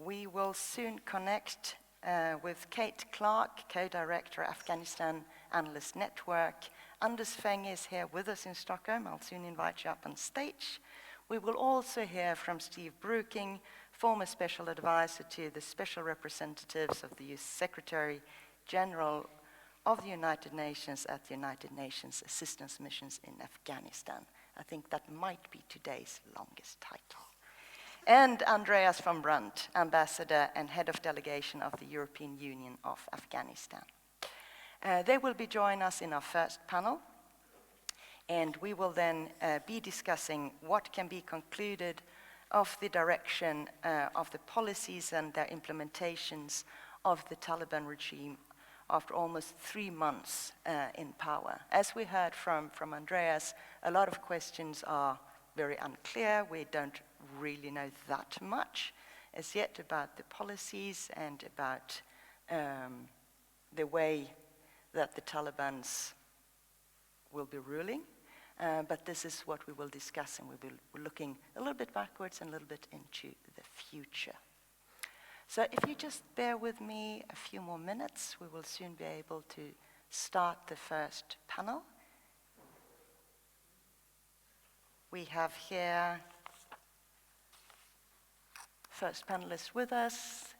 We will soon connect with Kate Clark, Co-Director, Afghanistan Analyst Network. Anders Fänge is here with us in Stockholm. I'll soon invite you up on stage. We will also hear from Steve Brooking, former Special Advisor to the Special Representatives of the U.S. Secretary General of the United Nations at the United Nations Assistance Missions in Afghanistan. I think that might be today's longest title. And Andreas from Brandt, Ambassador and Head of Delegation of the European Union of Afghanistan. They will be joining us in our first panel, and we will then be discussing what can be concluded of the direction of the policies and their implementations of the Taliban regime after almost 3 months in power. As we heard from Andreas, a lot of questions are very unclear. We don't really know that much as yet about the policies and about the way that the Talibans will be ruling. But this is what we will discuss, and we're looking a little bit backwards and a little bit into the future. So if you just bear with me a few more minutes, we will soon be able to start the first panel. We have here first panelist with us,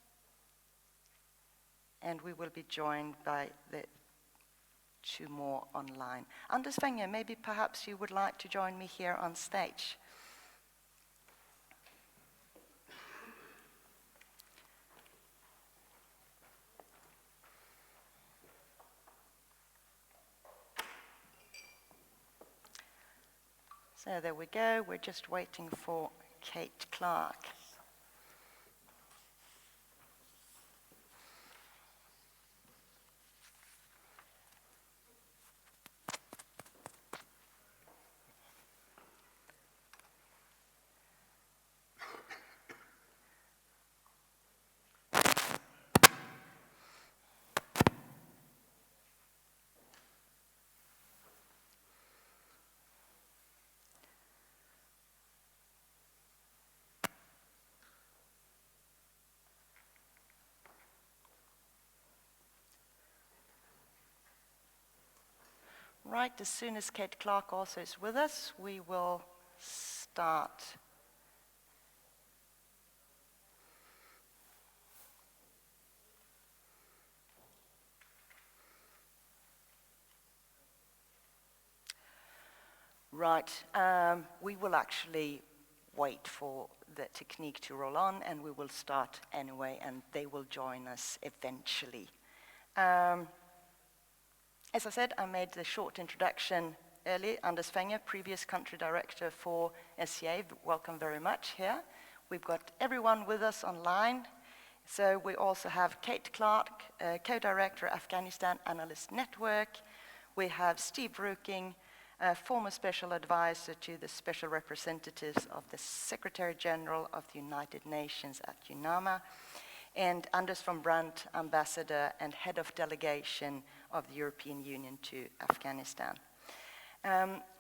and we will be joined by the 2 more online. Anders Fänge, maybe perhaps you would like to join me here on stage. So there we go. We're just waiting for Kate Clark. Right, as soon as Kate Clark also is with us, we will start. Right, we will actually wait for the technique to roll on, and we will start anyway, and they will join us eventually. As I said, I made the short introduction early. Anders Fänge, previous country director for SCA, welcome very much here. We've got everyone with us online. So we also have Kate Clark, co-director, Afghanistan Analysts Network. We have Steve Brooking, former special advisor to the special representatives of the Secretary General of the United Nations at UNAMA. And Anders from Brandt, Ambassador and Head of Delegation of the European Union to Afghanistan.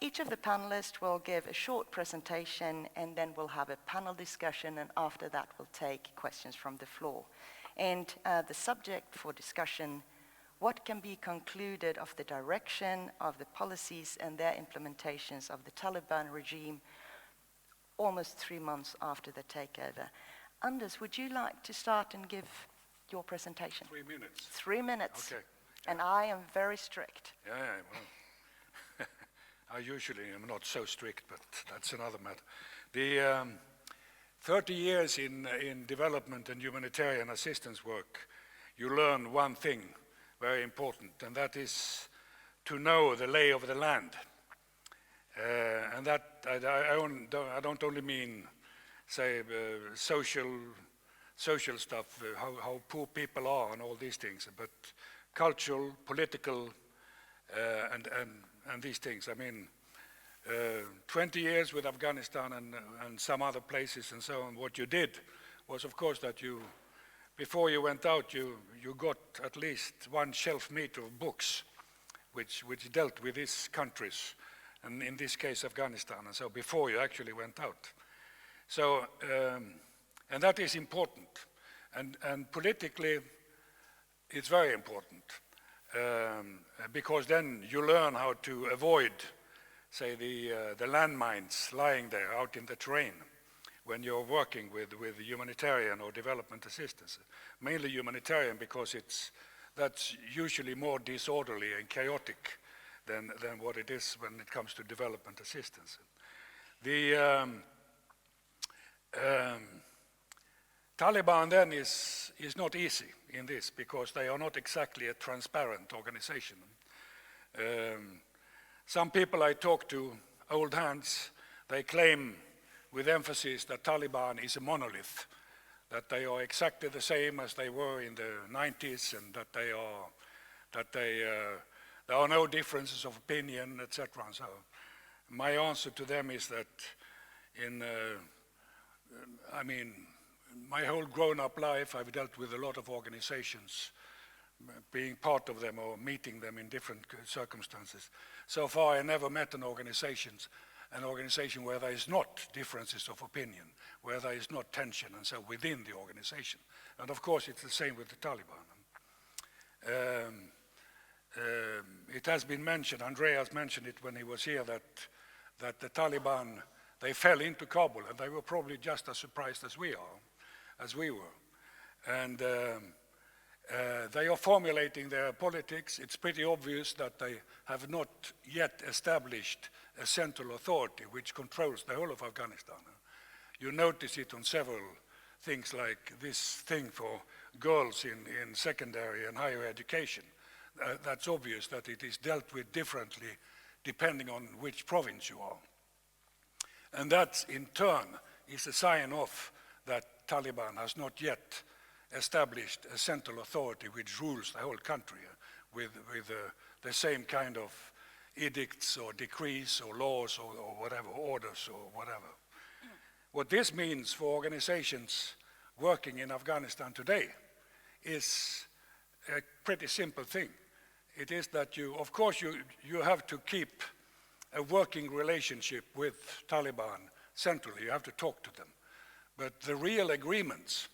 Each of the panelists will give a short presentation, and then we'll have a panel discussion, and after that we'll take questions from the floor. And the subject for discussion, what can be concluded of the direction of the policies and their implementations of the Taliban regime almost 3 months after the takeover. Anders, would you like to start and give your presentation? 3 minutes. 3 minutes. Okay. And I am very strict. Yeah, well, I usually am not so strict, but that's another matter. The 30 years in development and humanitarian assistance work, you learn one thing very important, and that is to know the lay of the land. And that I don't only mean, say, social stuff, how poor people are and all these things, but cultural, political, and these things. I mean, 20 years with Afghanistan and some other places and so on, what you did was, of course, that you, before you went out, you got at least 1 shelf meter of books which dealt with these countries, and in this case Afghanistan, and so before you actually went out. So, and that is important. And politically, it's very important, because then you learn how to avoid, say, the landmines lying there out in the terrain when you're working with humanitarian or development assistance. Mainly humanitarian, because that's usually more disorderly and chaotic than what it is when it comes to development assistance. The Taliban then is not easy in this, because they are not exactly a transparent organization. Some people I talk to, old hands, they claim with emphasis that Taliban is a monolith, that they are exactly the same as they were in the 90s, and that there are no differences of opinion, etc. And so my answer to them is that my whole grown-up life, I've dealt with a lot of organizations, being part of them or meeting them in different circumstances. So far, I never met an organization where there is not differences of opinion, where there is not tension and so within the organization. And of course, it's the same with the Taliban. It has been mentioned, Andreas mentioned it when he was here, that the Taliban, they fell into Kabul, and they were probably just as surprised as we were. And they are formulating their politics. It's pretty obvious that they have not yet established a central authority which controls the whole of Afghanistan. You notice it on several things, like this thing for girls in secondary and higher education. That's obvious that it is dealt with differently depending on which province you are. And that, in turn, is a sign of that Taliban has not yet established a central authority which rules the whole country with the same kind of edicts or decrees or laws or whatever, orders or whatever. What this means for organizations working in Afghanistan today is a pretty simple thing. It is that you have to keep a working relationship with Taliban centrally. You have to talk to them. But the real agreements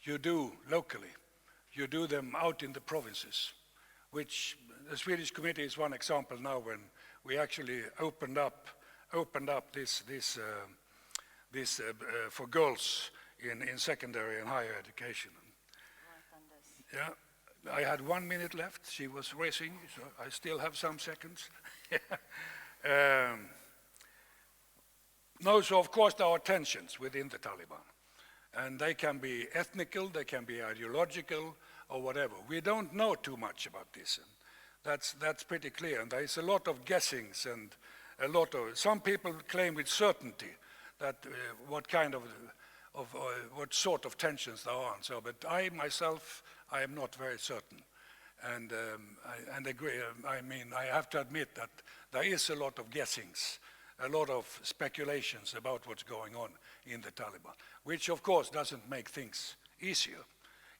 you do locally. You do them out in the provinces, which the Swedish committee is one example now, when we actually opened up this for girls in secondary and higher education. Yeah. I had 1 minute left. She was racing, so I still have some seconds. No, so of course there are tensions within the Taliban. And they can be ethnical, they can be ideological, or whatever. We don't know too much about this. And that's pretty clear. And there is a lot of guessings and some people claim with certainty that what sort of tensions there are. And so, but I myself, I am not very certain. And agree. I mean, I have to admit that there is a lot of guessings, a lot of speculations about what's going on in the Taliban, which of course doesn't make things easier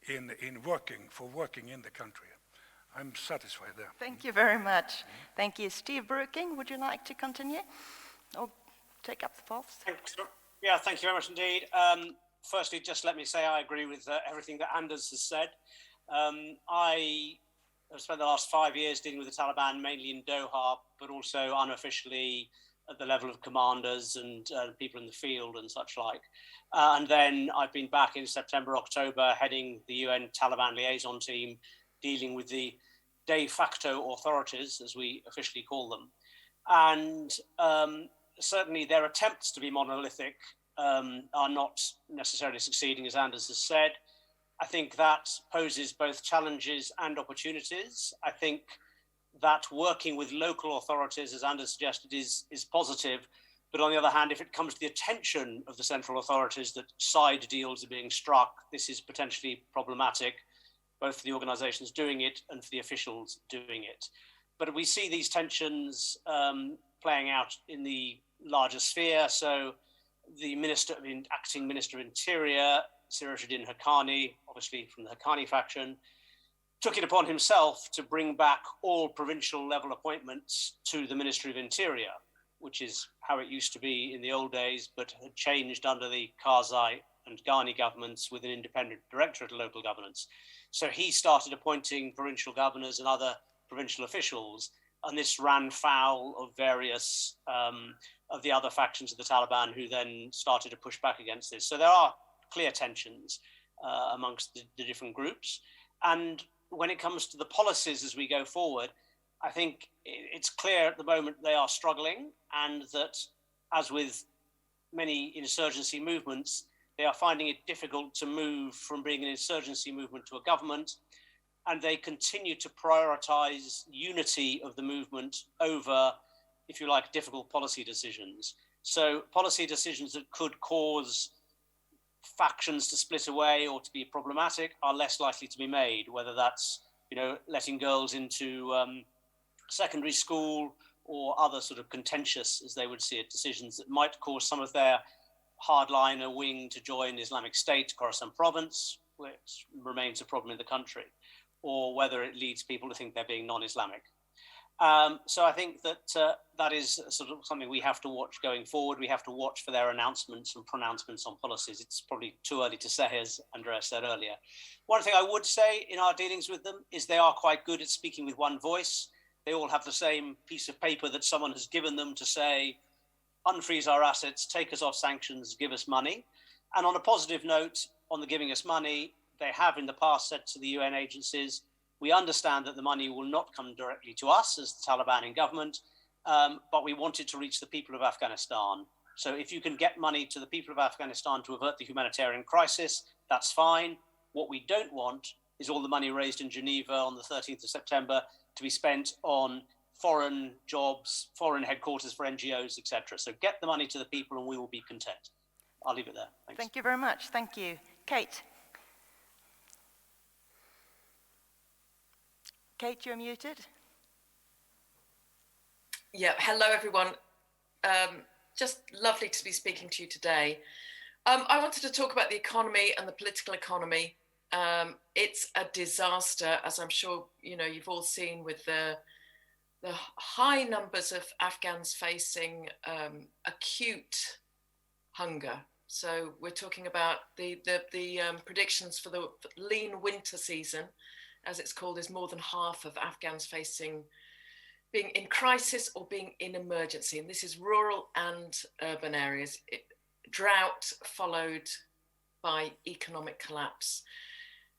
in working in the country. I'm satisfied there. Thank you very much. Thank you. Steve Brooking, would you like to continue or take up the pulse? Yeah, thank you very much indeed. Firstly, just let me say I agree with everything that Anders has said. I have spent the last 5 years dealing with the Taliban, mainly in Doha, but also unofficially at the level of commanders and people in the field and such like. And then I've been back in September, October, heading the UN Taliban liaison team, dealing with the de facto authorities, as we officially call them. And certainly their attempts to be monolithic are not necessarily succeeding, as Anders has said. I think that poses both challenges and opportunities. I think that working with local authorities, as Anders suggested, is positive. But on the other hand, if it comes to the attention of the central authorities that side deals are being struck, this is potentially problematic, both for the organizations doing it and for the officials doing it. But we see these tensions playing out in the larger sphere. So the acting Minister of Interior, Sirajuddin Haqqani, obviously from the Haqqani faction, took it upon himself to bring back all provincial level appointments to the Ministry of Interior, which is how it used to be in the old days, but had changed under the Karzai and Ghani governments with an independent directorate of local governance. So he started appointing provincial governors and other provincial officials, and this ran foul of various of the other factions of the Taliban, who then started to push back against this. So there are clear tensions amongst the different groups. And when it comes to the policies as we go forward, I think it's clear at the moment they are struggling, and that, as with many insurgency movements, they are finding it difficult to move from being an insurgency movement to a government, and they continue to prioritize unity of the movement over, if you like, difficult policy decisions. So policy decisions that could cause factions to split away or to be problematic are less likely to be made, whether that's, letting girls into secondary school or other sort of contentious, as they would see it, decisions that might cause some of their hardliner wing to join Islamic State, Khorasan province, which remains a problem in the country, or whether it leads people to think they're being non-Islamic. So I think that that is sort of something we have to watch going forward. We have to watch for their announcements and pronouncements on policies. It's probably too early to say, as Andreas said earlier. One thing I would say in our dealings with them is they are quite good at speaking with one voice. They all have the same piece of paper that someone has given them to say, unfreeze our assets, take us off sanctions, give us money. And on a positive note, on the giving us money, they have in the past said to the UN agencies, we understand that the money will not come directly to us as the Taliban in government, but we want it to reach the people of Afghanistan. So if you can get money to the people of Afghanistan to avert the humanitarian crisis, that's fine. What we don't want is all the money raised in Geneva on the 13th of September to be spent on foreign jobs, foreign headquarters for NGOs, etc. So get the money to the people and we will be content. I'll leave it there. Thanks. Thank you very much. Thank you. Kate. Kate, you're muted. Yeah, hello everyone. Just lovely to be speaking to you today. I wanted to talk about the economy and the political economy. It's a disaster, as I'm sure you've all seen, with the high numbers of Afghans facing acute hunger. So we're talking about the predictions for the lean winter season, as it's called, is more than half of Afghans being in crisis or being in emergency. And this is rural and urban areas. Drought followed by economic collapse.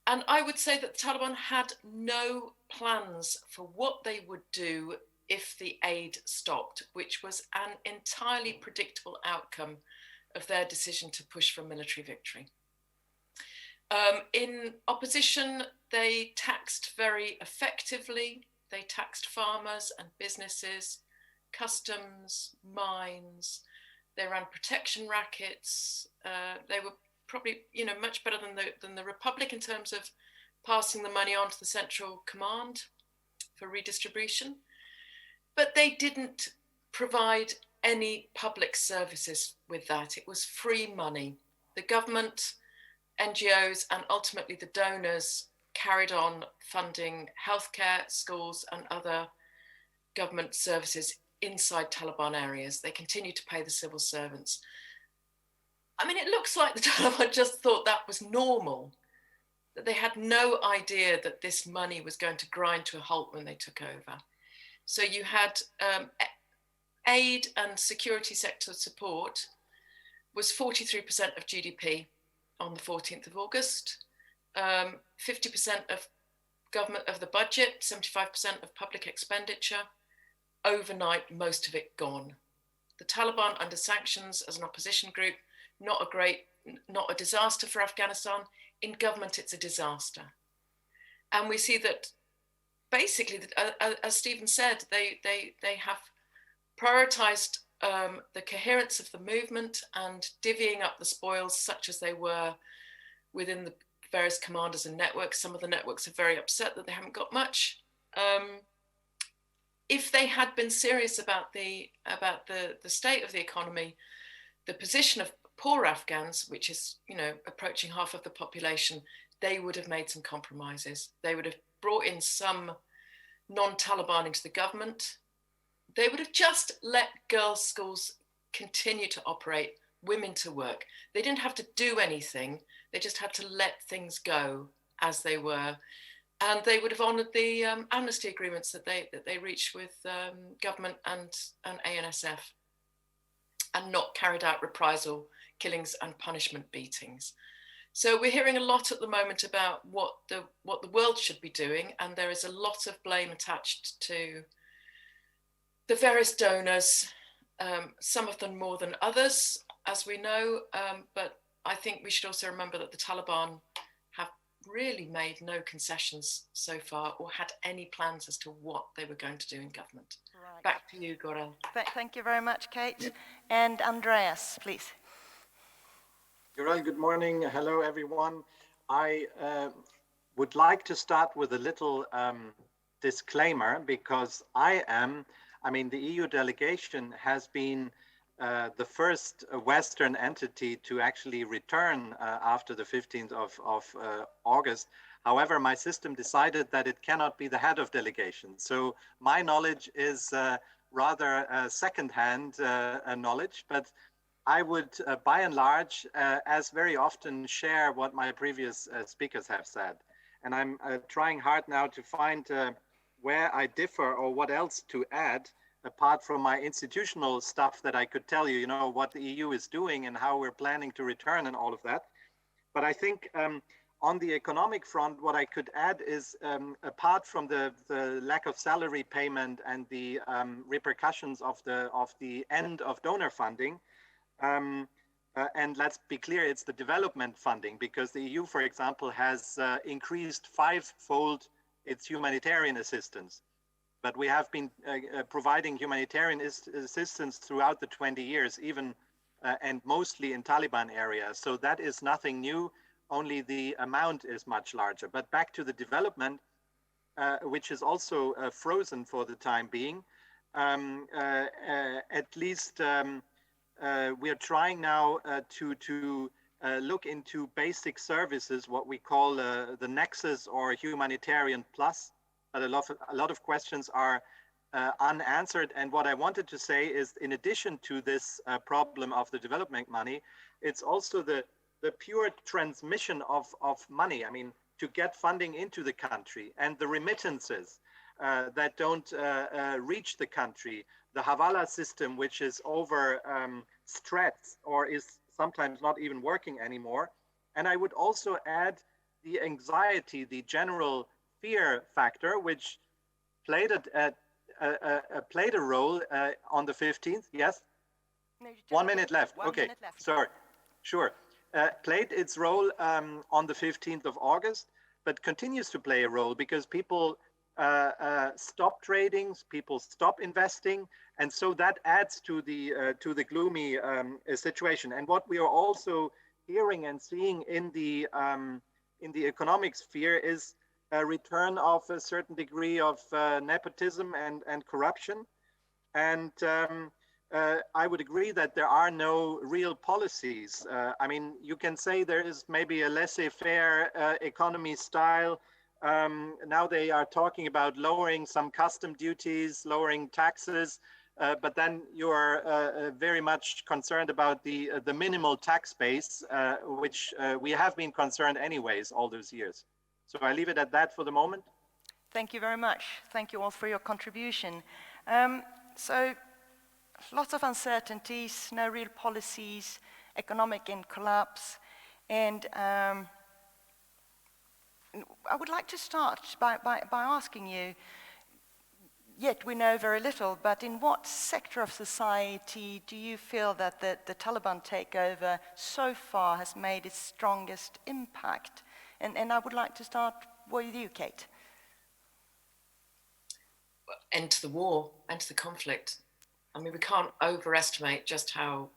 And I would say that the Taliban had no plans for what they would do if the aid stopped, which was an entirely predictable outcome of their decision to push for military victory. In opposition, they taxed very effectively. They taxed farmers and businesses, customs, mines. They ran protection rackets. They were probably, much better than the Republic in terms of passing the money on to the central command for redistribution. But they didn't provide any public services with that. It was free money. The government, NGOs, and ultimately the donors carried on funding healthcare, schools, and other government services inside Taliban areas. They continued to pay the civil servants. I mean, it looks like the Taliban just thought that was normal, that they had no idea that this money was going to grind to a halt when they took over. So you had aid and security sector support was 43% of GDP on the 14th of August, 50% of government of the budget, 75% of public expenditure. Overnight, most of it gone. The Taliban under sanctions as an opposition group, not a disaster for Afghanistan. In government, it's a disaster. And we see that basically, as Stephen said, they have prioritized the coherence of the movement and divvying up the spoils such as they were within the various commanders and networks. Some of the networks are very upset that they haven't got much. If they had been serious about the state of the economy, the position of poor Afghans, which is approaching half of the population, they would have made some compromises. They would have brought in some non-Taliban into the government. They would have just let girls' schools continue to operate women to work. They didn't have to do anything. They just had to let things go as they were. And they would have honoured the amnesty agreements that they reached with government and ANSF, and not carried out reprisal killings and punishment beatings. So we're hearing a lot at the moment about what the world should be doing, and there is a lot of blame attached to the various donors, some of them more than others, as we know, but I think we should also remember that the Taliban have really made no concessions so far, or had any plans as to what they were going to do in government. Right. Back to you, Gorel. Thank you very much, Kate. And Andreas, please. Gürel, good morning. Hello, everyone. I would like to start with a little disclaimer, because the EU delegation has been the first Western entity to actually return after the 15th of August. However, my system decided that it cannot be the head of delegation. So my knowledge is rather second-hand knowledge, but I would, by and large, as very often, share what my previous speakers have said. And I'm trying hard now to find where I differ or what else to add, apart from my institutional stuff that I could tell you, what the EU is doing and how we're planning to return and all of that. But I think on the economic front, what I could add is, apart from the lack of salary payment and the repercussions of the end of donor funding, and let's be clear, it's the development funding, because the EU, for example, has increased fivefold its humanitarian assistance. But we have been providing humanitarian assistance throughout the 20 years, even and mostly in Taliban areas. So that is nothing new, only the amount is much larger. But back to the development, which is also frozen for the time being, at least we are trying now to look into basic services, what we call the Nexus or Humanitarian Plus. But a lot of questions are unanswered. And what I wanted to say is, in addition to this problem of the development money, it's also the pure transmission of money. I mean, to get funding into the country, and the remittances that don't reach the country, the Hawala system, which is over stretched or is sometimes not even working anymore. And I would also add the anxiety, the general fear factor, which played a role on the 15th. Yes? No, you 1 minute left. One okay, minute left. sorry. Sure. Played its role on the 15th of August, but continues to play a role because people stop trading, people stop investing, and so that adds to the gloomy situation. And what we are also hearing and seeing in the economic sphere is a return of a certain degree of nepotism and corruption. And I would agree that there are no real policies. I mean, you can say there is maybe a laissez-faire economy style. Now they are talking about lowering some custom duties, lowering taxes, but then you are very much concerned about the minimal tax base, which we have been concerned anyways all those years. So I leave it at that for the moment. Thank you very much. Thank you all for your contribution. So lots of uncertainties, no real policies, economic in collapse, and I would like to start by asking you, yet we know very little, but in what sector of society do you feel that the Taliban takeover so far has made its strongest impact? And I would like to start with you, Kate. End to the war, end to the conflict. I mean, we can't overestimate just how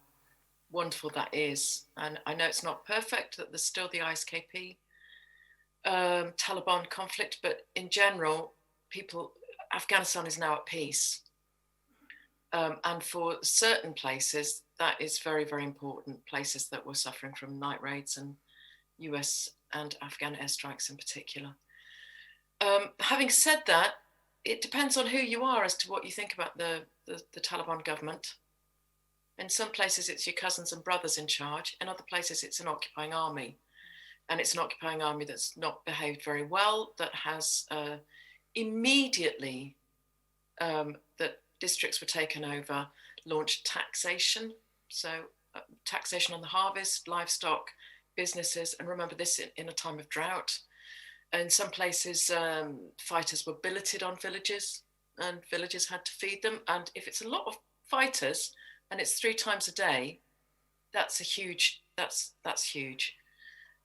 wonderful that is. And I know it's not perfect, that there's still the ISKP Taliban conflict, but in general, Afghanistan is now at peace. And for certain places, that is very, very important, places that were suffering from night raids and US and Afghan airstrikes in particular. Having said that, it depends on who you are as to what you think about the Taliban government. In some places, it's your cousins and brothers in charge. In other places, it's an occupying army. And it's an occupying army that's not behaved very well, that has immediately, that districts were taken over, launched taxation. So taxation on the harvest, livestock, businesses. And remember this in a time of drought. In some places, fighters were billeted on villages and villages had to feed them. And if it's a lot of fighters and it's 3 times a day, that's huge.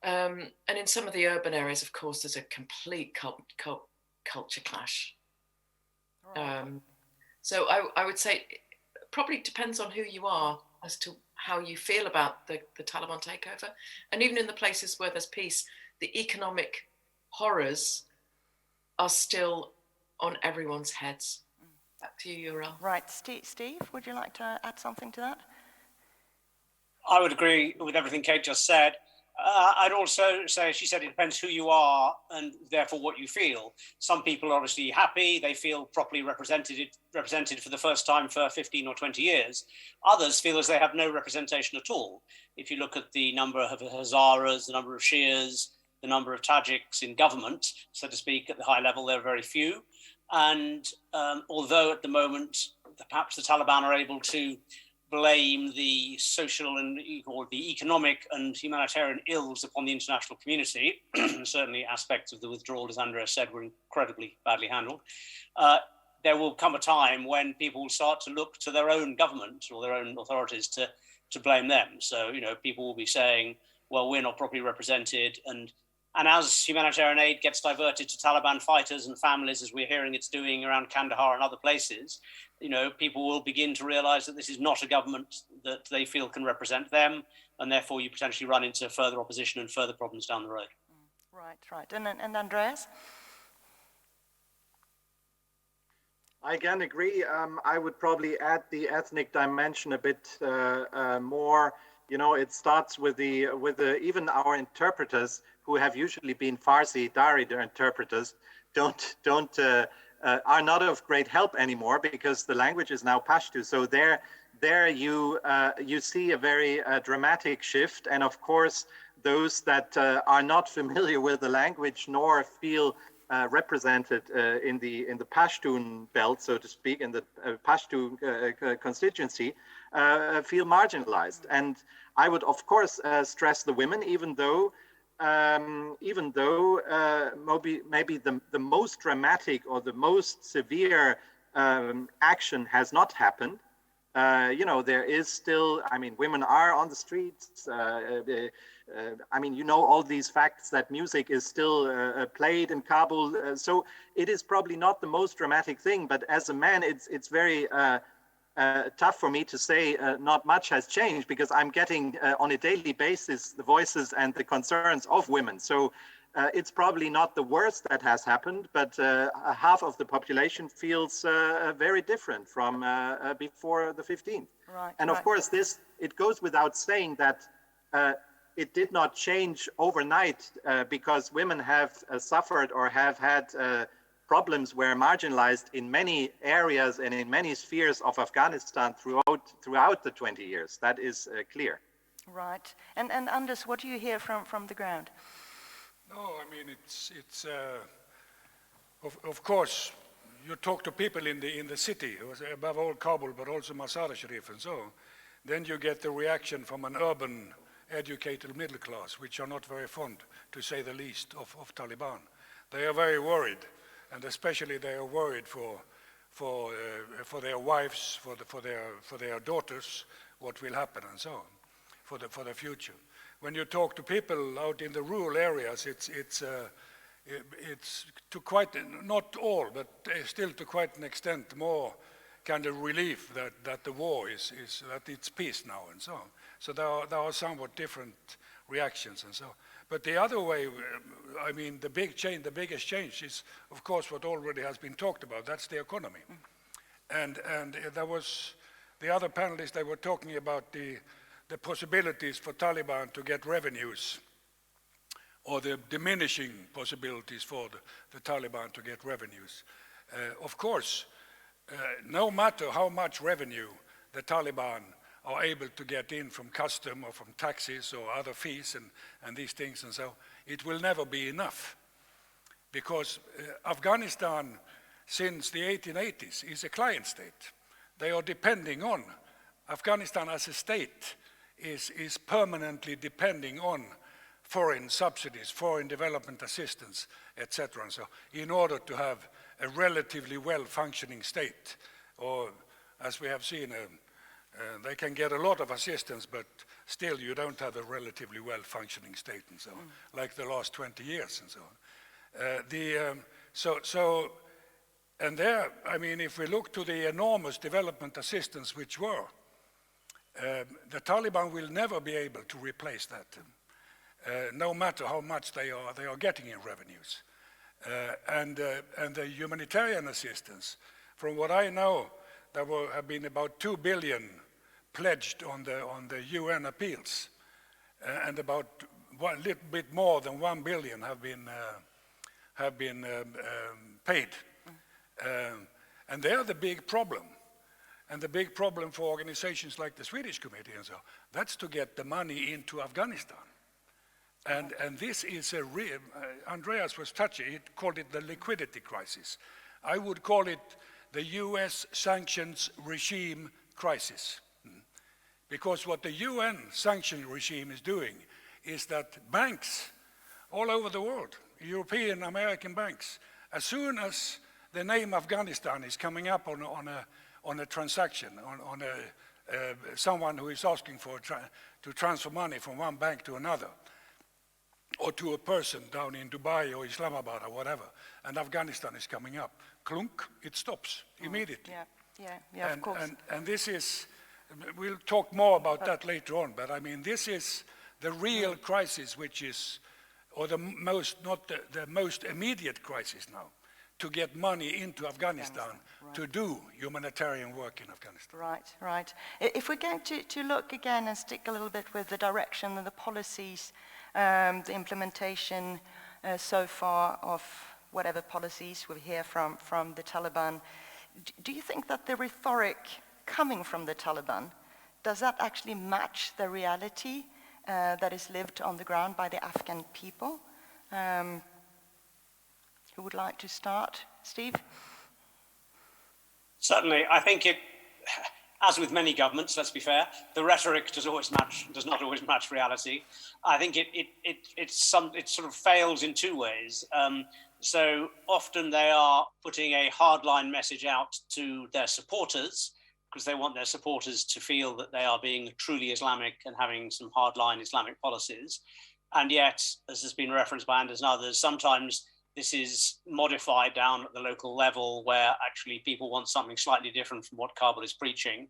And in some of the urban areas, of course, there's a complete culture clash. So I would say it probably depends on who you are as to how you feel about the Taliban takeover. And even in the places where there's peace, the economic horrors are still on everyone's heads. Back to you, Uriel. Right, Steve, would you like to add something to that? I would agree with everything Kate just said. I'd also say, she said, it depends who you are and therefore what you feel. Some people are obviously happy, they feel properly represented for the first time for 15 or 20 years. Others feel as they have no representation at all. If you look at the number of Hazaras, the number of Shias, the number of Tajiks in government, so to speak, at the high level, there are very few. And although at the moment, perhaps the Taliban are able to blame the social and or the economic and humanitarian ills upon the international community, certainly aspects of the withdrawal, as Andreas said, were incredibly badly handled. There will come a time when people will start to look to their own government or their own authorities to blame them. So, people will be saying, well, we're not properly represented. And as humanitarian aid gets diverted to Taliban fighters and families, as we're hearing it's doing around Kandahar and other places, people will begin to realize that this is not a government that they feel can represent them, and therefore you potentially run into further opposition and further problems down the road. Right. And Andreas? I again agree. I would probably add the ethnic dimension a bit more. It starts with the even our interpreters, who have usually been Farsi Dari interpreters, are not of great help anymore because the language is now Pashto. So there you see a very dramatic shift, and of course those that are not familiar with the language nor feel represented in the Pashtun belt, so to speak, in the Pashtun constituency, feel marginalized. And I would, of course, stress the women, even though maybe the most dramatic or the most severe action has not happened. There is still, women are on the streets. All these facts that music is still played in Kabul. So it is probably not the most dramatic thing, but as a man, it's very tough for me to say not much has changed, because I'm getting on a daily basis the voices and the concerns of women. So it's probably not the worst that has happened, but half of the population feels very different from before the 15th. Right, and of course, it goes without saying that it did not change overnight because women have suffered or have had problems were marginalized in many areas and in many spheres of Afghanistan throughout the 20 years. That is clear. Right. And Anders, what do you hear from the ground? No, it's of course, you talk to people in the city, above all Kabul, but also Mazar-e Sharif and so on. Then you get the reaction from an urban, educated middle class, which are not very fond, to say the least, of Taliban. They are very worried, and especially they are worried for their wives, for their daughters, what will happen and so on, for the future. When you talk to people out in the rural areas, it's to quite, not all, but still to quite an extent, more kind of relief that the war is that it's peace now and so on. So there are somewhat different reactions and so on. But the other way, the biggest change is, of course, what already has been talked about. That's the economy. And there was the other panelists, they were talking about the possibilities for Taliban to get revenues, or the diminishing possibilities for the Taliban to get revenues. Of course, no matter how much revenue the Taliban are able to get in from custom or from taxes or other fees and these things, and so it will never be enough. Because Afghanistan, since the 1880s, is a client state. They are depending on, Afghanistan as a state is permanently depending on foreign subsidies, foreign development assistance, etc. And so in order to have a relatively well-functioning state, or as we have seen, they can get a lot of assistance, but still you don't have a relatively well-functioning state, and so on, like the last 20 years and so on. And there, I mean, if we look to the enormous development assistance which were, the Taliban will never be able to replace that, no matter how much they are getting in revenues. And the humanitarian assistance, from what I know, there have been about 2 billion pledged on the UN appeals, and about a little bit more than 1 billion have been paid. And they are the big problem. And the big problem for organizations like the Swedish Committee and so, that's to get the money into Afghanistan. And this is a real, Andreas was touching, he called it the liquidity crisis. I would call it the US sanctions regime crisis. Because what the UN sanction regime is doing is that banks all over the world, European, American banks, as soon as the name Afghanistan is coming up on a transaction, on someone who is asking to transfer money from one bank to another, or to a person down in Dubai or Islamabad or whatever, and Afghanistan is coming up, clunk, it stops immediately. Yeah, of course. And this is, we'll talk more about that later on, but I mean, this is the real crisis, which is, or the most immediate crisis now, to get money into Afghanistan, right, to do humanitarian work in Afghanistan. Right. If we're going to look again and stick a little bit with the direction and the policies, the implementation so far of whatever policies we hear from the Taliban, do you think that the rhetoric coming from the Taliban, does that actually match the reality that is lived on the ground by the Afghan people? Who would like to start? Steve? Certainly. I think it, as with many governments, let's be fair, the rhetoric does not always match reality. I think it sort of fails in two ways. So often they are putting a hardline message out to their supporters because they want their supporters to feel that they are being truly Islamic and having some hardline Islamic policies. And yet, as has been referenced by Anders and others, sometimes this is modified down at the local level where actually people want something slightly different from what Kabul is preaching,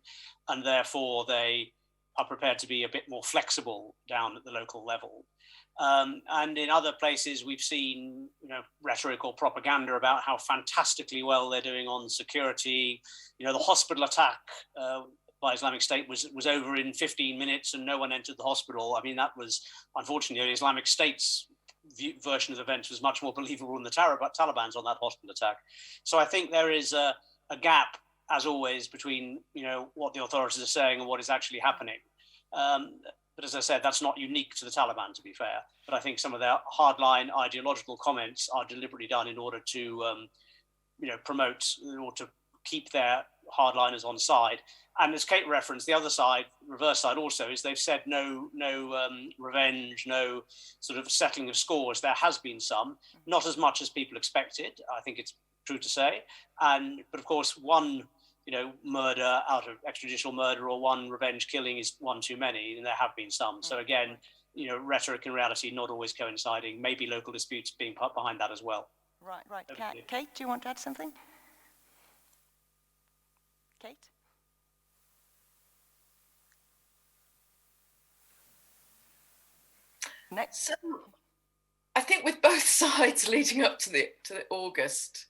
and therefore they are prepared to be a bit more flexible down at the local level. And in other places, we've seen rhetoric or propaganda about how fantastically well they're doing on security. The hospital attack by Islamic State was over in 15 minutes and no one entered the hospital. I mean, that was unfortunately Islamic State's version of events was much more believable than the Taliban's on that hospital attack. So I think there is a gap, as always, between what the authorities are saying and what is actually happening. But as I said, that's not unique to the Taliban, to be fair. But I think some of their hardline ideological comments are deliberately done in order to promote or to keep their hardliners on side. And as Kate referenced, the other side, reverse side also, is they've said no revenge, no sort of settling of scores. There has been some, not as much as people expected, I think it's true to say. But of course, one murder out of extrajudicial murder or one revenge killing is one too many, and there have been some. So again, rhetoric and reality not always coinciding, maybe local disputes being put behind that as well. Right. Kate, do you want to add something? Kate? Next. So, I think with both sides leading up to the August,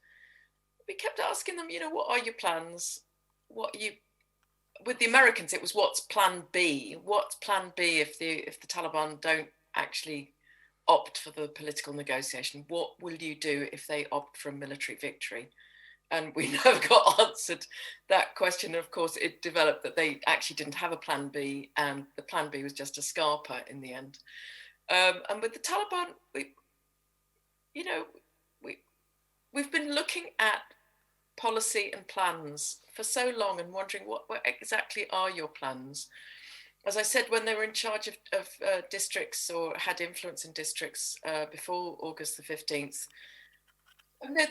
we kept asking them, what are your plans? With the Americans, it was what's plan B? What's plan B if the Taliban don't actually opt for the political negotiation? What will you do if they opt for a military victory? And we never got answered that question. Of course, it developed that they actually didn't have a plan B, and the plan B was just a Scarpa in the end. And with the Taliban, we've been looking at policy and plans for so long and wondering what exactly are your plans. As I said, when they were in charge of districts or had influence in districts before August the 15th,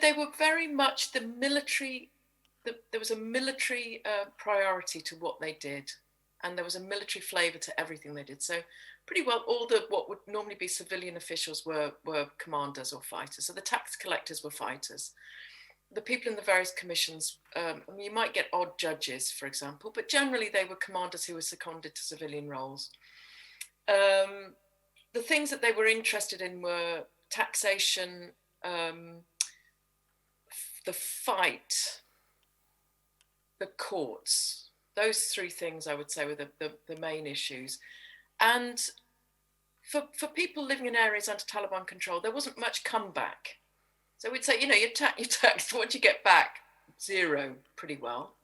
they were very much the military, there was a military priority to what they did, and there was a military flavour to everything they did. So pretty well all what would normally be civilian officials were commanders or fighters. So the tax collectors were fighters. The people in the various commissions, you might get odd judges, for example, but generally they were commanders who were seconded to civilian roles. The things that they were interested in were taxation, the fight, the courts. Those three things, I would say, were the main issues. And for people living in areas under Taliban control, there wasn't much comeback. So we'd say, you tax, what do you get back? Zero, pretty well.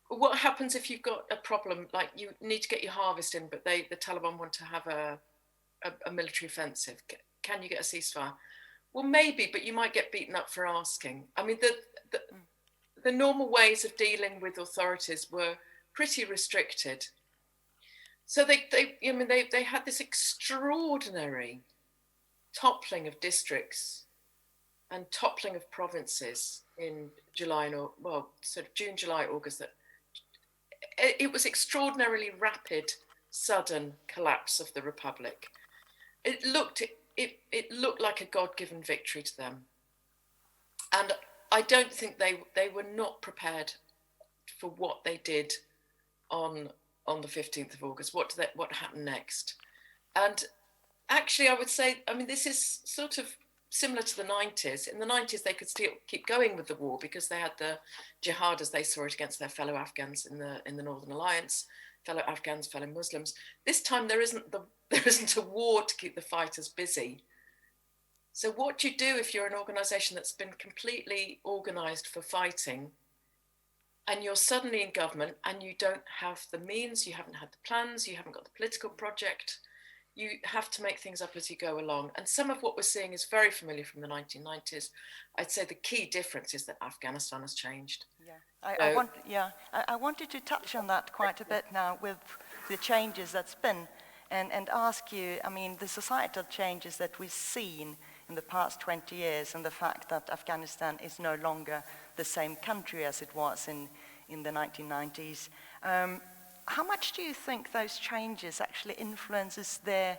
But what happens if you've got a problem, like you need to get your harvest in, but the Taliban want to have a military offensive? Can you get a ceasefire? Well, maybe, but you might get beaten up for asking. I mean, the normal ways of dealing with authorities were pretty restricted. So they had this extraordinary toppling of districts and toppling of provinces in July, sort of June, July, August. That it was extraordinarily rapid, sudden collapse of the Republic. It looked like a God-given victory to them. And I don't think they were not prepared for what they did on the 15th of August. What happened next? And actually, I would say, I mean, this is sort of similar to the 90s. In the 90s, they could still keep going with the war because they had the jihad, as they saw it, against their fellow Afghans in the Northern Alliance, fellow Afghans, fellow Muslims. This time, there isn't a war to keep the fighters busy. So what do you do if you're an organisation that's been completely organised for fighting, and you're suddenly in government and you don't have the means, you haven't had the plans, you haven't got the political project, you have to make things up as you go along. And some of what we're seeing is very familiar from the 1990s. I'd say the key difference is that Afghanistan has changed. Yeah, I wanted to touch on that quite a bit now with the changes that's been, and ask you, I mean, the societal changes that we've seen in the past 20 years and the fact that Afghanistan is no longer the same country as it was in the 1990s. How much do you think those changes actually influences the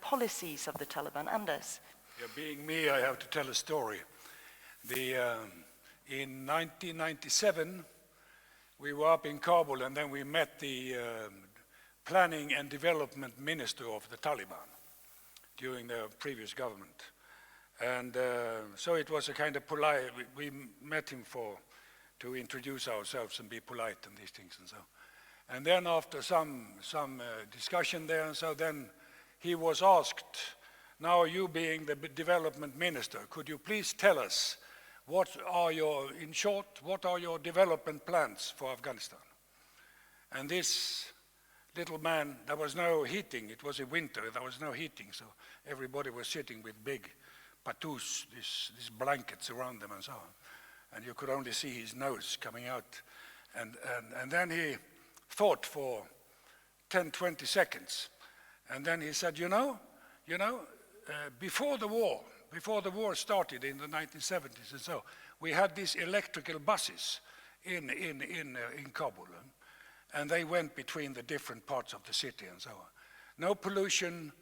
policies of the Taliban? Anders? Yeah, being me, I have to tell a story. In 1997, we were up in Kabul, and then we met the planning and development minister of the Taliban during the previous government. And so it was a kind of polite, we met him to introduce ourselves and be polite and these things and so. And then after some discussion there, and so then he was asked, now you being the development minister, could you please tell us what are your development plans for Afghanistan? And this little man, there was no heating, it was a winter, there was no heating, so everybody was sitting with big patous, these blankets around them and so on. And you could only see his nose coming out. And then he thought for 10, 20 seconds. And then he said, before the war started in the 1970s and so, we had these electrical buses in Kabul. And they went between the different parts of the city and so on. No pollution,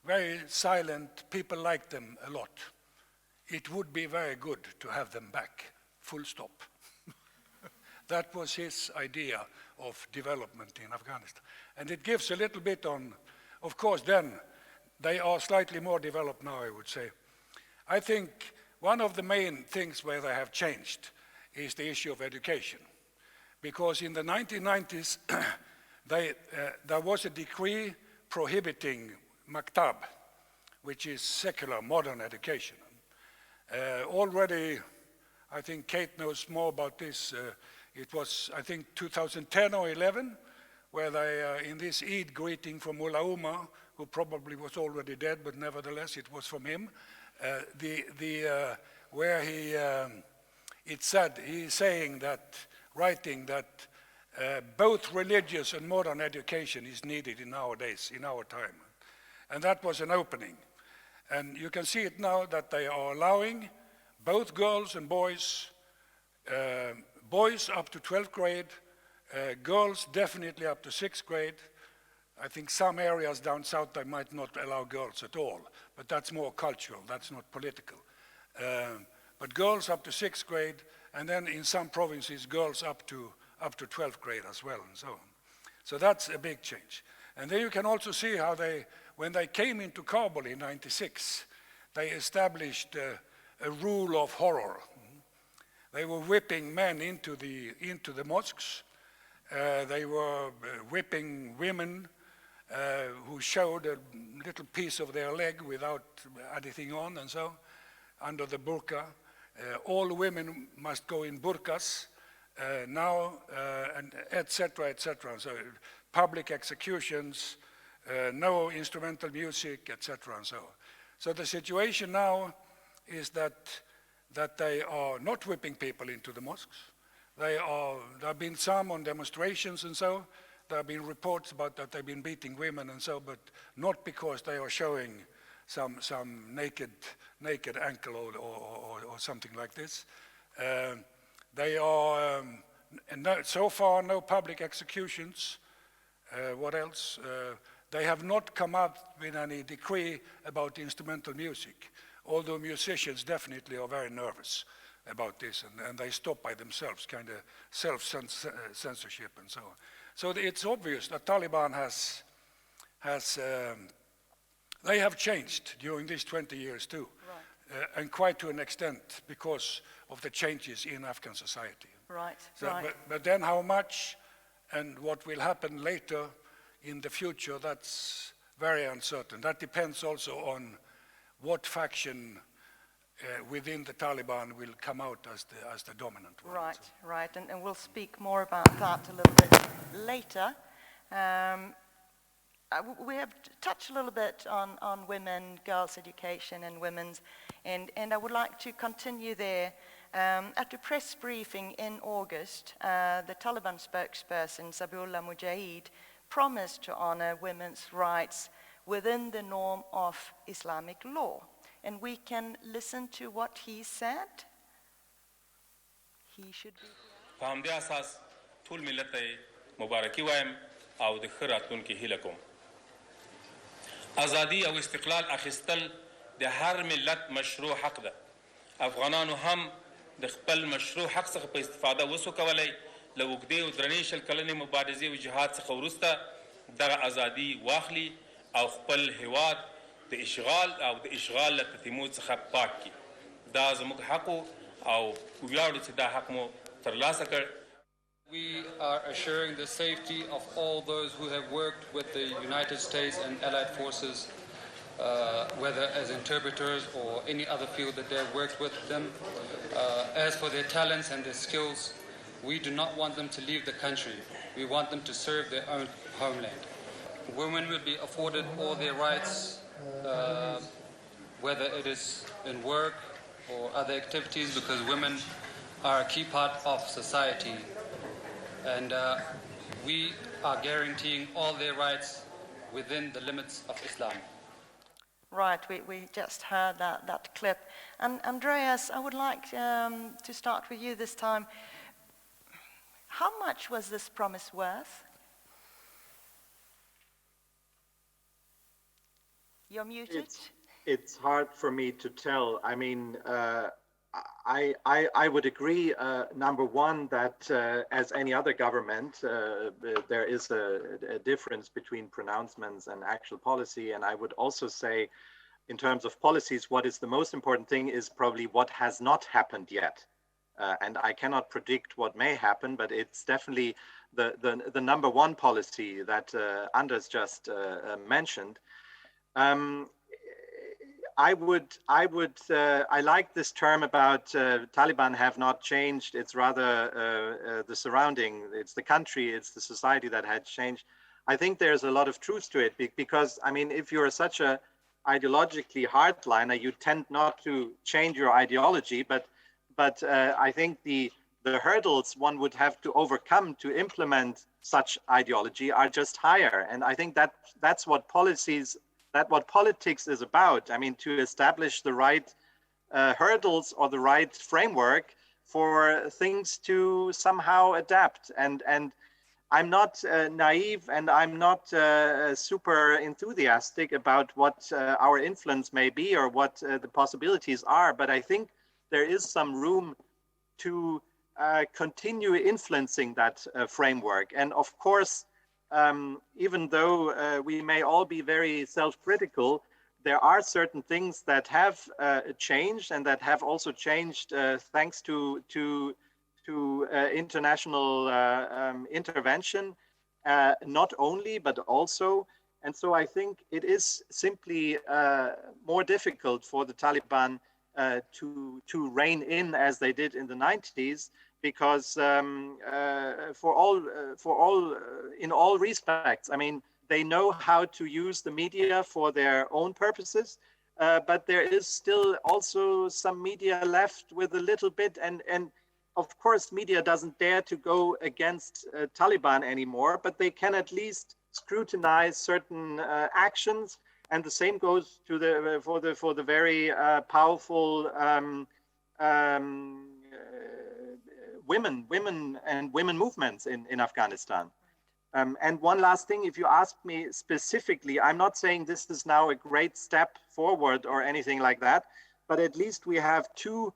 very silent, people liked them a lot. It would be very good to have them back, full stop. That was his idea of development in Afghanistan. And it gives a little bit on, of course, then they are slightly more developed now, I would say. I think one of the main things where they have changed is the issue of education. Because in the 1990s, there was a decree prohibiting maktab, which is secular modern education. Already, I think Kate knows more about this. It was, I think, 2010 or 11, where they, in this Eid greeting from Mullah Umar, who probably was already dead, but nevertheless it was from him, where it said, he's saying that, writing that both religious and modern education is needed in nowadays, in our time. And that was an opening. And you can see it now that they are allowing both girls and boys, boys up to 12th grade, girls definitely up to 6th grade. I think some areas down south they might not allow girls at all, but that's more cultural, that's not political. But girls up to 6th grade, and then in some provinces girls up to 12th grade as well, and so on. So that's a big change. And then you can also see how they, when they came into Kabul in '96, they established a rule of horror. They were whipping men into the mosques. They were whipping women who showed a little piece of their leg without anything on, and so under the burqa. All women must go in burqas now, and etc., etc. So public executions, no instrumental music, etc., and so on. So the situation now is that they are not whipping people into the mosques. There have been some on demonstrations and so. There have been reports about that they've been beating women and so, but not because they are showing some naked ankle or something like this. They are, so far, no public executions. What else? They have not come up with any decree about instrumental music, although musicians definitely are very nervous about this, and they stop by themselves, kind of self-censorship and so on. So it's obvious that Taliban they have changed during these 20 years too, right. And quite to an extent because of the changes in Afghan society. Right, so, right. But then how much and what will happen later in the future, that's very uncertain. That depends also on what faction within the Taliban will come out as the dominant one. Right, so. Right, and we'll speak more about that a little bit later. We have touched a little bit on women, girls' education and women's, and I would like to continue there. At a press briefing in August, the Taliban spokesperson, Zabihullah Mujahid, promised to honor women's rights within the norm of Islamic law. And we can listen to what he said. He should be here. فهم دې اساس ټول ملت ته مبارکي وایم او د ښه راتلونکي هیله کوم. ازادي او استقلال اخیستل د هر ملت مشروع حق ده. افغانانو هم د خپل مشروع حق څخه په استفاده وسو کولای له اوږدې او درنې شل کلنې مبارزې او جهاد څخه وروسته دغه ازادي واخلي او خپل هیواد د اشغال او د اشغال له تتمو څخه پاک کړي. دا زموږ حق او ویاړو چې دا حق مو ترلاسه کړ. We are assuring the safety of all those who have worked with the United States and Allied forces, whether as interpreters or any other field that they have worked with them. As for their talents and their skills, we do not want them to leave the country. We want them to serve their own homeland. Women will be afforded all their rights, whether it is in work or other activities, because women are a key part of society. And we are guaranteeing all their rights within the limits of Islam. Right, we just heard that clip. And Andreas, I would like to start with you this time. How much was this promise worth? You're muted. It's hard for me to tell. I mean, I would agree, number one, that as any other government, there is a difference between pronouncements and actual policy. And I would also say, in terms of policies, what is the most important thing is probably what has not happened yet. And I cannot predict what may happen, but it's definitely the number one policy that Anders just mentioned. I like this term about Taliban have not changed. It's rather the surrounding, it's the country, it's the society that had changed. I think there's a lot of truth to it because, I mean, if you're such a ideologically hardliner, you tend not to change your ideology, but I think the hurdles one would have to overcome to implement such ideology are just higher. And I think that's what politics is about. I mean, to establish the right hurdles or the right framework for things to somehow adapt. And I'm not naive, and I'm not super enthusiastic about what our influence may be or what the possibilities are. But I think there is some room to continue influencing that framework. And of course, even though we may all be very self-critical, there are certain things that have changed and that have also changed thanks to international intervention, not only, but also. And so I think it is simply more difficult for the Taliban to rein in as they did in the 90s, because in all respects, I mean, they know how to use the media for their own purposes, but there is still also some media left with a little bit, and of course, media doesn't dare to go against Taliban anymore, but they can at least scrutinize certain actions. And the same goes to for the very powerful women movements in Afghanistan. And one last thing, if you ask me specifically, I'm not saying this is now a great step forward or anything like that, but at least we have two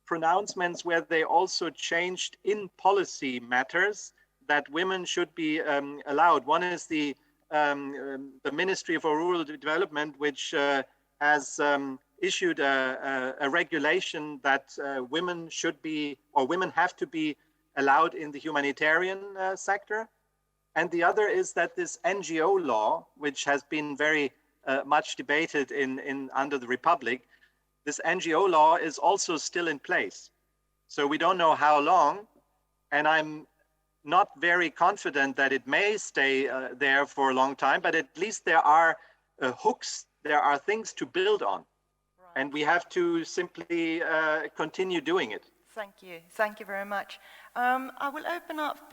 pronouncements where they also changed in policy matters that women should be allowed. One is the Ministry for Rural Development, which has issued a regulation that women should be, or women have to be allowed in the humanitarian sector. And the other is that this NGO law, which has been very much debated under the Republic, this NGO law is also still in place. So we don't know how long, and I'm not very confident that it may stay there for a long time, but at least there are hooks, there are things to build on. Right. And we have to simply continue doing it. Thank you very much. I will open up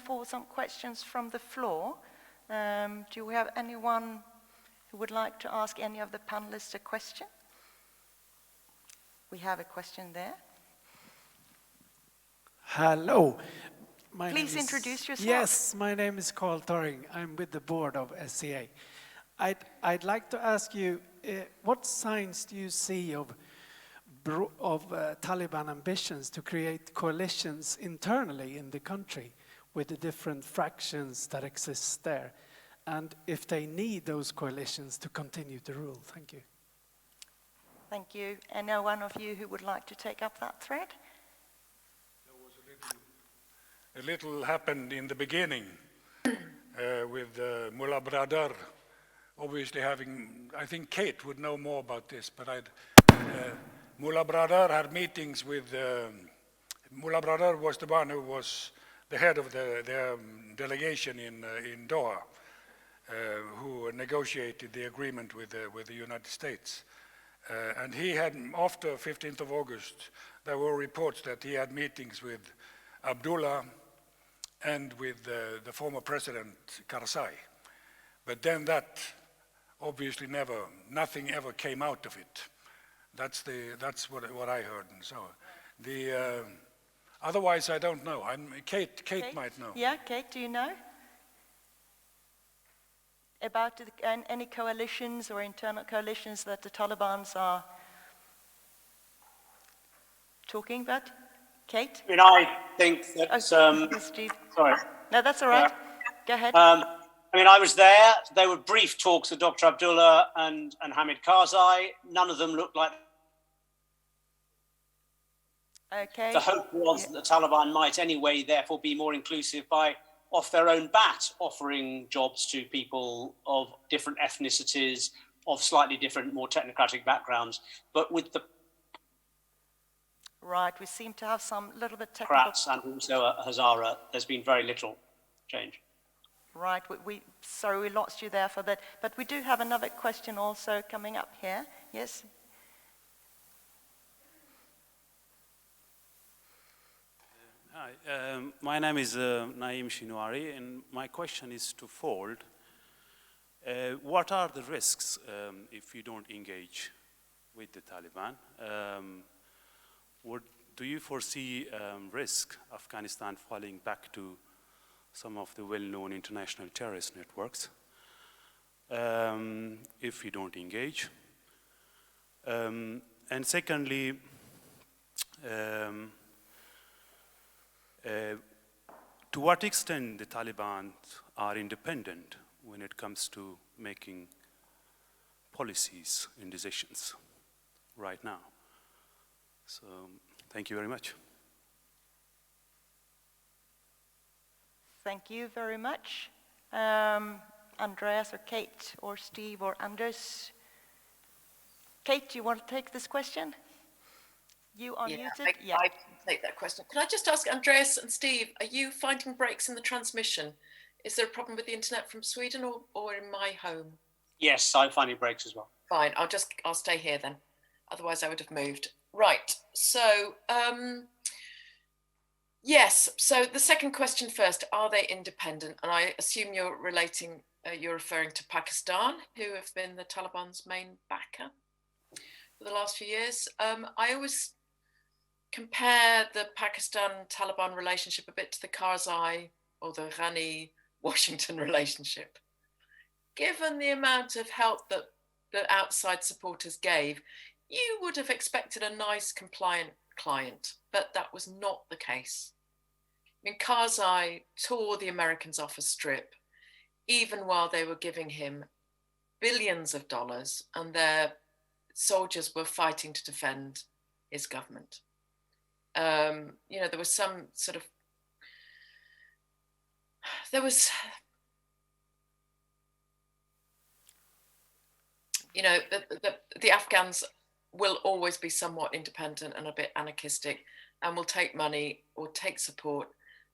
for some questions from the floor. Do we have anyone who would like to ask any of the panelists a question? We have a question there. Hello. Please introduce yourself. Yes, my name is Carl Thoring. I'm with the board of SCA. I'd like to ask you, what signs do you see of Taliban ambitions to create coalitions internally in the country with the different fractions that exist there? And if they need those coalitions to continue to rule? Thank you. Thank you. And now one of you who would like to take up that thread? A little happened in the beginning with Mullah Bradar, obviously having, I think Kate would know more about this, but Mullah Bradar had meetings with, Mullah Bradar was the one who was the head of the delegation in Doha, who negotiated the agreement with the United States. And he had, after 15th of August, there were reports that he had meetings with Abdullah and with the former president Karzai. But then that obviously nothing ever came out of it. That's what I heard. And so otherwise I don't know. Kate might know. Yeah, Kate, do you know about any coalitions or internal coalitions that the Taliban are talking about? Kate? I mean, I think that... sorry. No, that's all right. Go ahead. I mean, I was there. There were brief talks with Dr. Abdullah and Hamid Karzai. None of them looked like... Okay. The hope was that the Taliban might anyway, therefore, be more inclusive by, off their own bat, offering jobs to people of different ethnicities, of slightly different, more technocratic backgrounds, but with the Right, we seem to have some little bit technical... Democrats and also a Hazara, there's been very little change. Right, sorry we lost you there for that, but we do have another question also coming up here. Yes? Hi, my name is Naeem Shinwari, and my question is twofold. What are the risks if you don't engage with the Taliban? Do you foresee risk Afghanistan falling back to some of the well-known international terrorist networks if you don't engage? And secondly, to what extent the Taliban are independent when it comes to making policies and decisions right now? So, thank you very much. Thank you very much. Andreas or Kate or Steve or Anders? Kate, do you want to take this question? You are muted. I can take that question. Can I just ask Andreas and Steve, are you finding breaks in the transmission? Is there a problem with the internet from Sweden or in my home? Yes, I'm finding breaks as well. Fine, I'll stay here then. Otherwise I would have moved. Right, so yes, so the second question first, are they independent? And I assume you're referring to Pakistan, who have been the Taliban's main backer for the last few years. I always compare the Pakistan-Taliban relationship a bit to the Karzai or the Ghani-Washington relationship. Given the amount of help that the outside supporters gave, you would have expected a nice, compliant client, but that was not the case. I mean, Karzai tore the Americans off a strip, even while they were giving him billions of dollars, and their soldiers were fighting to defend his government. You know, there was some sort of, you know, the Afghans will always be somewhat independent and a bit anarchistic, and will take money or take support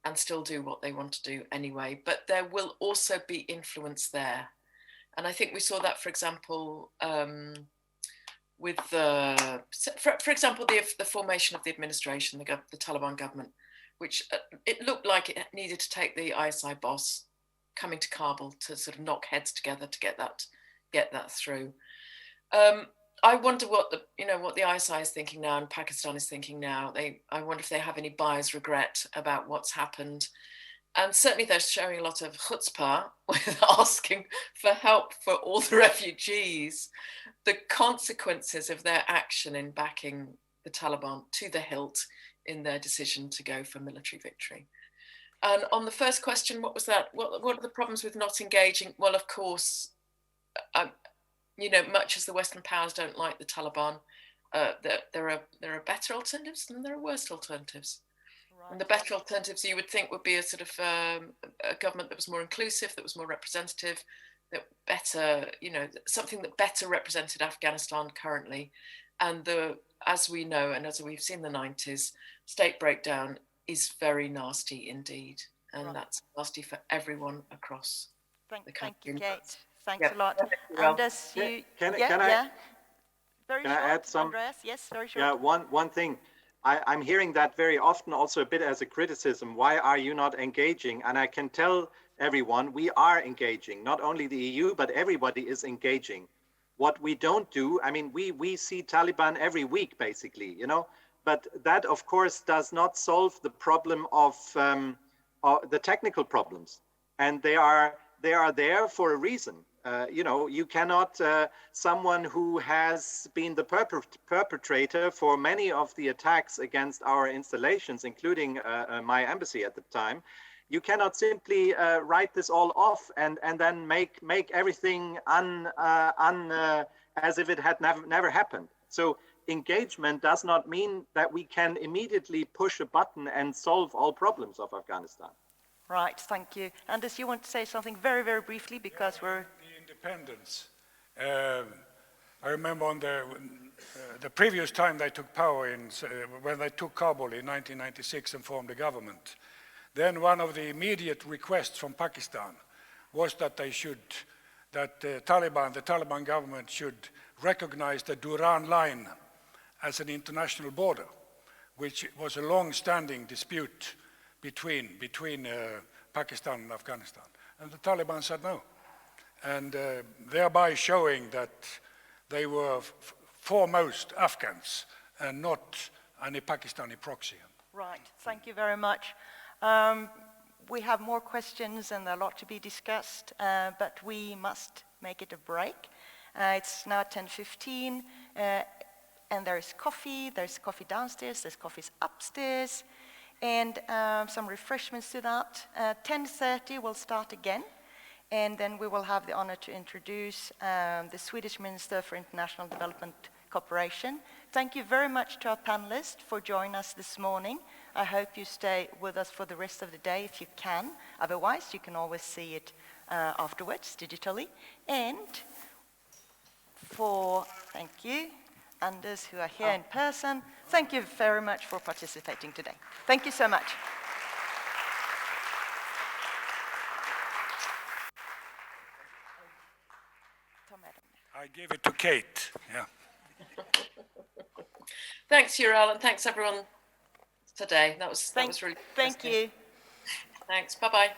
and still do what they want to do anyway. But there will also be influence there. And I think we saw that, for example, with for example, the formation of the administration, the Taliban government, which it looked like it needed to take the ISI boss coming to Kabul to sort of knock heads together to get that through. I wonder what the ISI is thinking now and Pakistan is thinking now. I wonder if they have any buyer's regret about what's happened. And certainly they're showing a lot of chutzpah with asking for help for all the refugees. The consequences of their action in backing the Taliban to the hilt in their decision to go for military victory. And on the first question, what was that? What are the problems with not engaging? Well, of course, you know, much as the Western powers don't like the Taliban, there are better alternatives and there are worse alternatives. Right. And the better alternatives you would think would be a sort of a government that was more inclusive, that was more representative, that better, you know, something that better represented Afghanistan currently. And as we know, and as we've seen in the 90s, state breakdown is very nasty indeed. And that's nasty for everyone across the country. Thank you, Kate. Thanks a lot. Anders, can I add some? Andreas, yes, very short. Yeah, one thing. I'm hearing that very often also a bit as a criticism. Why are you not engaging? And I can tell everyone we are engaging. Not only the EU, but everybody is engaging. What we don't do, I mean, we see Taliban every week, basically, you know, but that, of course, does not solve the problem of the technical problems. And they are there for a reason. You know, you cannot, someone who has been the perpetrator for many of the attacks against our installations, including my embassy at the time, you cannot simply write this all off and then make everything as if it had never happened. So engagement does not mean that we can immediately push a button and solve all problems of Afghanistan. Right, thank you. Anders, you want to say something very, very briefly because we're... The independence I remember on the previous time they took power, when they took Kabul in 1996 and formed the government, then one of the immediate requests from Pakistan was that the Taliban government should recognize the Durand Line as an international border, which was a long-standing dispute between Pakistan and Afghanistan. And the Taliban said no, and thereby showing that they were foremost Afghans and not any Pakistani proxy. Right, thank you very much. We have more questions and a lot to be discussed, but we must make it a break. It's now 10:15, and there's coffee downstairs, there's coffees upstairs, and some refreshments to that. 10:30 we'll start again, and then we will have the honor to introduce the Swedish Minister for International Development Cooperation. Thank you very much to our panelists for joining us this morning. I hope you stay with us for the rest of the day if you can. Otherwise, you can always see it afterwards digitally. And thank you, Anders, who are here in person. Thank you very much for participating today. Thank you so much. I give it to Kate. Yeah. Thanks, Ural, and thanks everyone today. That was really Thank you. Thanks. Bye-bye.